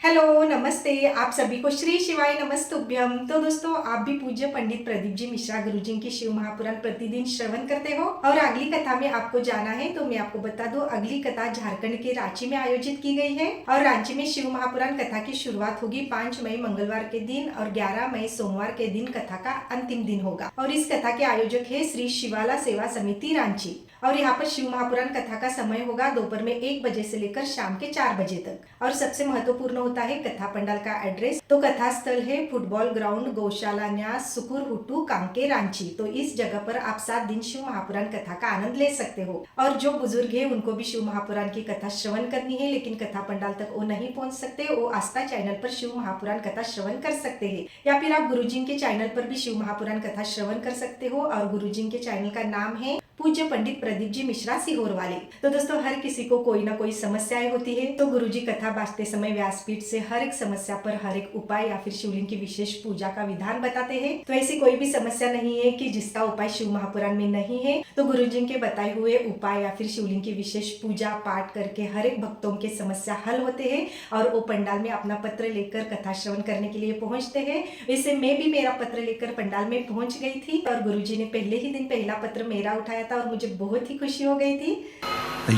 Hello, नमस्ते। आप सभी को श्री शिवाय नमस्तुभ्यम। तो दोस्तों, आप भी पूज्य पंडित प्रदीप जी मिश्रा गुरु जी की शिव महापुराण प्रतिदिन श्रवण करते हो और अगली कथा में आपको जाना है। तो मैं आपको बता दूं, अगली कथा झारखंड के रांची में आयोजित की गई है और रांची में शिव महापुराण कथा की शुरुआत होगी 5 मई मंगलवार के दिन और 11 मई सोमवार के दिन कथा का अंतिम दिन होगा। और इस कथा के आयोजक है श्री शिवाला सेवा समिति रांची। और यहाँ पर शिव महापुराण कथा का समय होगा दोपहर में 1 बजे से लेकर शाम के 4 बजे तक। और सबसे महत्वपूर्ण होता है कथा पंडाल का एड्रेस। तो कथा स्थल है फुटबॉल ग्राउंड गौशाला न्यास सुकुर हुट्टू कांके रांची। तो इस जगह पर आप 7 दिन शिव महापुराण कथा का आनंद ले सकते हो। और जो बुजुर्ग है उनको भी शिव महापुराण की कथा श्रवण करनी है, लेकिन कथा पंडाल तक वो नहीं पहुंच सकते, वो आस्था चैनल पर शिव महापुराण कथा श्रवण कर सकते हैं, या फिर आप गुरुजी के चैनल पर भी शिव महापुराण कथा श्रवण कर सकते हो। और गुरुजी के चैनल का नाम है पूज्य पंडित प्रदीप जी मिश्रा सीहोर वाले। तो दोस्तों, हर किसी को कोई ना कोई समस्याएं होती है, तो गुरुजी कथा बांटते समय व्यासपीठ से हर एक समस्या पर हर एक उपाय या फिर शिवलिंग की विशेष पूजा का विधान बताते हैं। तो ऐसी कोई भी समस्या नहीं है कि जिसका उपाय शिव महापुराण में नहीं है। तो गुरुजी के बताए हुए उपाय या फिर शिवलिंग की विशेष पूजा पाठ करके हर एक भक्तों के समस्या हल होते हैं और वो पंडाल में अपना पत्र लेकर कथा श्रवण करने के लिए पहुंचते हैं। वैसे मैं भी मेरा पत्र लेकर पंडाल में पहुंच गई थी और गुरुजी ने पहले ही दिन पहला पत्र मेरा उठाया था और मुझे बहुत ही खुशी हो गई थी।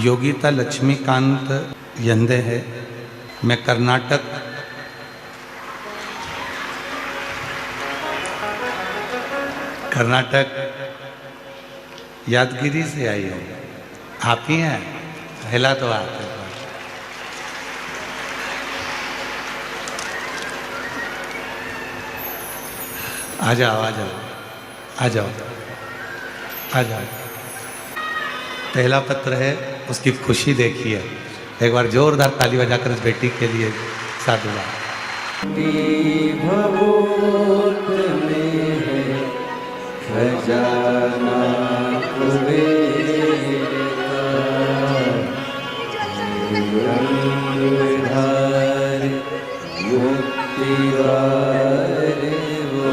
योगिता लक्ष्मीकांत यंदे है। मैं कर्नाटक यादगिरी से आई हूँ। आप ही हैं? हिला तो आप आ जाओ आ जाओ आ जाओ आ जाओ। पहला पत्र है, उसकी खुशी देखिए। एक बार जोरदार ताली बजाकर इस बेटी के लिए साधुवाद। भवोत में है खजाना कुबेर का, रंगधार मुक्तिदार वो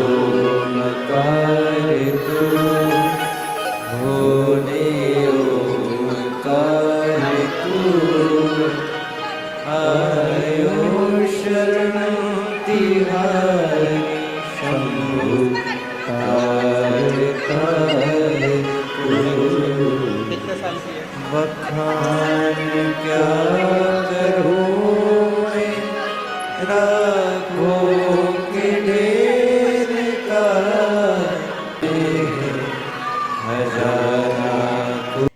नकार तू भोले ओंकार तू आयो शरणं तिहारी शंभु बखान क्या करूं मैं राखों के ढेर का हजारा।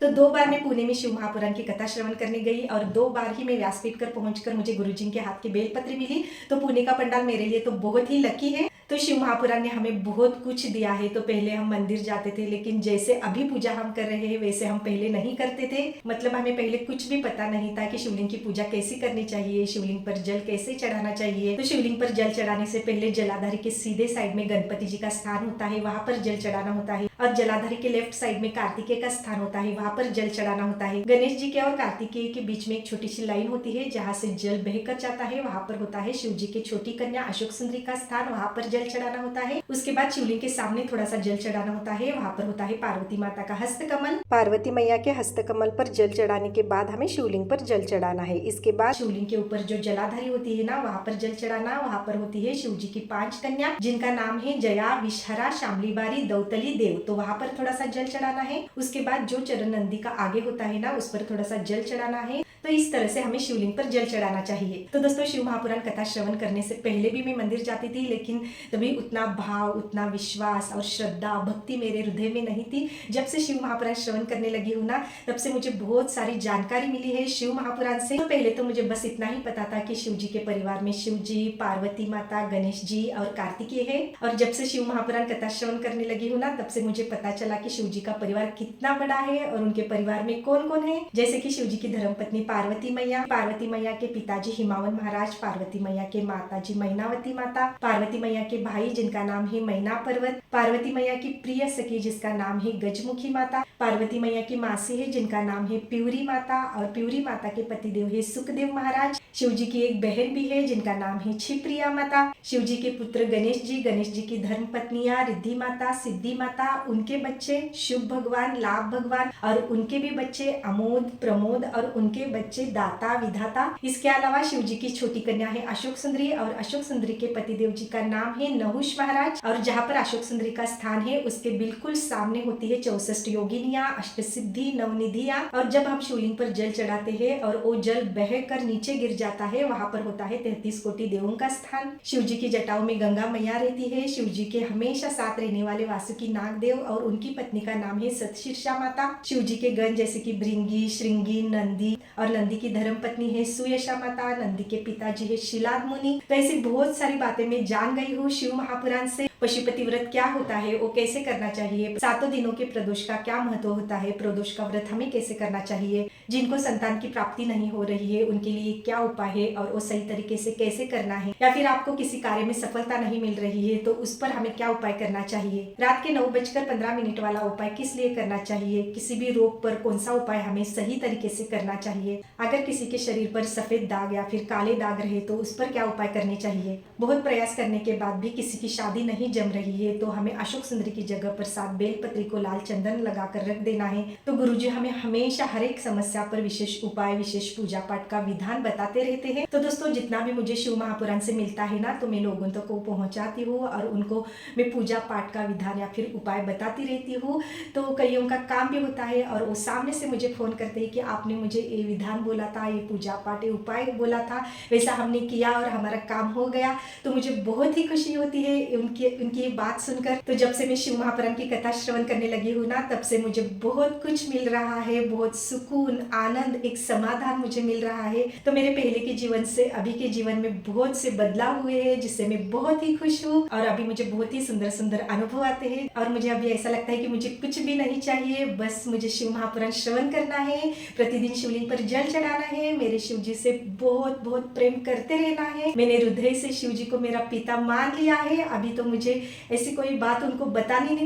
तो 2 बार मैं पुणे में शिव महापुराण की कथा श्रवण करने गई और 2 बार ही मैं व्यासपीठ कर पहुंचकर मुझे गुरुजी के हाथ की बेलपत्र मिली। तो पुणे का पंडाल मेरे लिए तो बहुत ही लकी है। तो शिव महापुराण ने हमें बहुत कुछ दिया है। तो पहले हम मंदिर जाते थे, लेकिन जैसे अभी पूजा हम कर रहे हैं वैसे हम पहले नहीं करते थे। मतलब हमें पहले कुछ भी पता नहीं था कि शिवलिंग की पूजा कैसी करनी चाहिए, शिवलिंग पर जल कैसे चढ़ाना चाहिए। तो शिवलिंग पर जल चढ़ाने से पहले जलाधारी के सीधे साइड में गणपति जी का स्थान होता है, वहां पर जल चढ़ाना होता है। और जलाधारी के लेफ्ट साइड में कार्तिकेय का स्थान होता है, वहां पर जल चढ़ाना होता है। गणेश जी के और कार्तिकेय के बीच में एक छोटी सी लाइन होती है जहाँ से जल बहकर जाता है, वहां पर होता है शिव जी के छोटी कन्या अशोक सुंदरी का स्थान, वहां पर जल चढ़ाना होता है। उसके बाद शिवलिंग के सामने थोड़ा सा जल चढ़ाना होता है, वहां पर होता है पार्वती माता का हस्तकमल। पार्वती मैया के हस्तकमल पर जल चढ़ाने के बाद हमें शिवलिंग पर जल चढ़ाना है। इसके बाद शिवलिंग के ऊपर जो जलाधारी होती है ना, वहां पर जल चढ़ाना। वहां पर होती है शिव जी की 5 कन्या, जिनका नाम है जया, विषहरा, शामली बारी, दौतली, देव। तो वहां पर थोड़ा सा जल चढ़ाना है। उसके बाद जो चरण नंदी का आगे होता है ना, उस पर थोड़ा सा जल चढ़ाना है। तो इस तरह से हमें शिवलिंग पर जल चढ़ाना चाहिए। तो दोस्तों, शिव महापुराण कथा श्रवण करने से पहले भी मैं मंदिर जाती थी, लेकिन तभी उतना भाव, उतना विश्वास और श्रद्धा भक्ति मेरे हृदय में नहीं थी। जब से शिव महापुराण श्रवण करने लगी हूँ ना, तब से मुझे बहुत सारी जानकारी मिली है शिव महापुराण से। तो पहले तो मुझे बस इतना ही पता था कि शिव जी के परिवार में शिव जी, पार्वती माता, गणेश जी और कार्तिकेय है। और जब से शिव महापुराण कथा श्रवण करने लगी हूँ ना, तब से मुझे पता चला कि शिव जी का परिवार कितना बड़ा है और उनके परिवार में कौन कौन है। जैसे कि शिव जी की धर्मपत्नी पार्वती मैया के पिताजी हिमावन महाराज, पार्वती मैया के माताजी मैनावती माता, पार्वती मैया के भाई जिनका नाम है मैना पर्वत, पार्वती मैया की प्रिय सखी जिसका नाम है गजमुखी माता, पार्वती मैया की मासी है जिनका नाम है प्यूरी माता, और प्यूरी माता के पतिदेव है सुखदेव महाराज। शिव जी की एक बहन भी है जिनका नाम है छिप्रिया माता। शिव जी के पुत्र गणेश जी की धर्म पत्नियां रिद्धि माता, सिद्धि माता, उनके बच्चे शुभ भगवान, लाभ भगवान और उनके भी बच्चे अमोद, प्रमोद और उनके बच्चे, दाता, विधाता। इसके अलावा शिव जी की छोटी कन्या है अशोक सुंदरी और अशोक सुंदरी के पतिदेव जी का नाम है नहुष महाराज। और जहाँ पर अशोक सुंदरी का स्थान है उसके बिल्कुल सामने होती है 64 योगिनियां, अष्टसिद्धि, नवनिधियां। और जब हम शिवलिंग पर जल चढ़ाते हैं और वो जल बह कर नीचे गिर जाता है, वहां पर होता है 33 कोटि देवों का स्थान। शिव जी की जटाओं में गंगा मैया रहती है। शिव जी के हमेशा साथ रहने वाले वासुकी नागदेव और उनकी पत्नी का नाम है सतशीर्षा माता। शिव जी के गण जैसे कि भृंगी, श्रृंगी, नंदी और नंदी की धर्म पत्नी है सुयशा माता। नंदी के पिताजी है शिलाद मुनि। तो ऐसी बहुत सारी बातें मैं जान गई हूँ शिव महापुराण से। पशुपति व्रत क्या होता है, वो कैसे करना चाहिए, 7 दिनों के प्रदोष का क्या महत्व होता है, प्रदोष का व्रत हमें कैसे करना चाहिए, जिनको संतान की प्राप्ति नहीं हो रही है उनके लिए क्या उपाय है और वो सही तरीके से कैसे करना है, या फिर आपको किसी कार्य में सफलता नहीं मिल रही है तो उस पर हमें क्या उपाय करना चाहिए, रात के 9:15 वाला उपाय किस लिए करना चाहिए, किसी भी रोग पर कौन सा उपाय हमें सही तरीके से करना चाहिए, अगर किसी के शरीर पर सफेद दाग या फिर काले दाग रहे तो उस पर क्या उपाय करने चाहिए। बहुत प्रयास करने के बाद भी किसी की शादी नहीं जम रही है तो हमें अशोक सुंदरी की जगह पर 7 बेलपत्री को लाल चंदन लगाकर रख देना है। तो गुरुजी हमें हमेशा हर एक समस्या पर विशेष उपाय, विशेष पूजा पाठ का विधान बताते रहते हैं। तो दोस्तों जितना भी मुझे शिव महापुराण से मिलता है ना, तो मैं लोगों तक को पहुंचाती हूँ और उनको मैं पूजा पाठ का विधान या फिर उपाय बताती रहती हूँ। तो कईयों का काम भी होता है और वो सामने से मुझे फोन करते हैं कि आपने मुझे ये विधान बोला था, ये पूजा पाठ, ये उपाय बोला था, वैसा हमने किया और हमारा काम हो गया। तो मुझे बहुत ही खुशी होती है उनकी बात सुनकर। तो जब से मैं शिव महापुराण की कथा श्रवण करने लगी हूँ ना, तब से मुझे बहुत कुछ मिल रहा है, बहुत सुकून, आनंद, एक समाधान मुझे मिल रहा है। तो मेरे पहले के जीवन से अभी के जीवन में बहुत से बदलाव हुए हैं जिससे मैं बहुत ही खुश हूँ और अभी मुझे बहुत ही सुंदर सुंदर अनुभव आते हैं और मुझे अभी ऐसा लगता है कि मुझे कुछ भी नहीं चाहिए, बस मुझे शिव महापुराण श्रवण करना है, प्रतिदिन शिवलिंग पर जल चढ़ाना है, मेरे शिव जी से बहुत बहुत प्रेम करते रहना है। मैंने हृदय से शिव जी को मेरा पिता मान लिया है। अभी तो मुझे ऐसी कोई बात उनको बतानी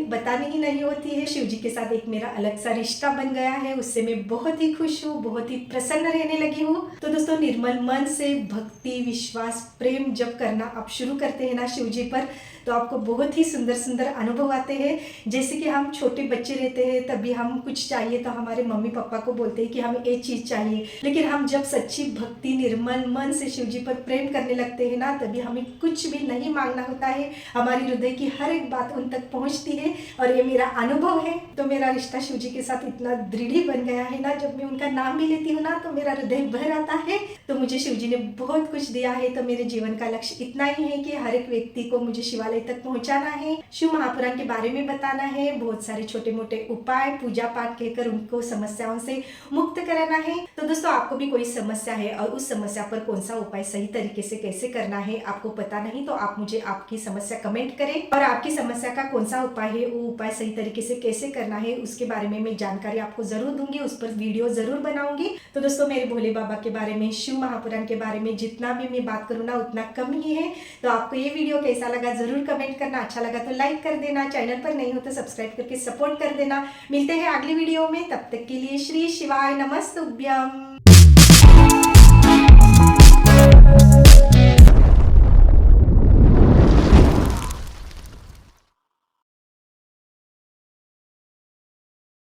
ही नहीं होती है। शिव जी के साथ एक मेरा अलग सा रिश्ता बन गया है, उससे मैं बहुत ही खुश हूँ, बहुत ही प्रसन्न रहने लगी हूँ। तो दोस्तों निर्मल मन से भक्ति, विश्वास, प्रेम जब करना आप शुरू करते हैं ना शिव जी पर, तो आपको बहुत ही सुंदर सुंदर अनुभव आते हैं। जैसे कि हम छोटे बच्चे रहते हैं तभी हम कुछ चाहिए तो हमारे मम्मी पापा को बोलते हैं कि हमें ये चीज चाहिए, लेकिन हम जब सच्ची भक्ति निर्मल मन से शिव जी पर प्रेम करने लगते हैं ना, तभी हमें कुछ भी नहीं मांगना होता है, हमारी हृदय की हर एक बात उन तक पहुंचती है। और ये मेरा अनुभव है। तो मेरा रिश्ता शिव जी के साथ इतना दृढ़ बन गया है ना, जब मैं उनका नाम भी लेती हूँ ना तो मेरा हृदय भर आता है। तो मुझे शिव जी ने बहुत कुछ दिया है। तो मेरे जीवन का लक्ष्य इतना ही है कि हर एक व्यक्ति को मुझे शिवालय तक पहुंचाना है, शिव महापुराण के बारे में बताना है, बहुत सारे छोटे मोटे उपाय, पूजा पाठ कहकर उनको समस्याओं से मुक्त कराना है। तो दोस्तों आपको भी कोई समस्या है और उस समस्या पर कौन सा उपाय सही तरीके से कैसे करना है आपको पता नहीं, तो आप मुझे आपकी समस्या कमेंट करें और आपकी समस्या का कौन सा उपाय है, वो उपाय सही तरीके से कैसे करना है उसके बारे में मैं जानकारी आपको जरूर दूंगी, उस पर वीडियो जरूर बनाऊंगी। तो दोस्तों मेरे भोले बाबा के बारे में, शिव महापुराण के बारे में जितना भी मैं बात करूँ ना उतना कम ही है। तो आपको ये वीडियो कैसा लगा जरूर कमेंट करना, अच्छा लगा तो लाइक कर देना, चैनल पर नहीं हो तो सब्सक्राइब करके सपोर्ट कर देना। मिलते हैं अगली वीडियो में, तब तक के लिए श्री शिवाय नमस्तुभ्यम।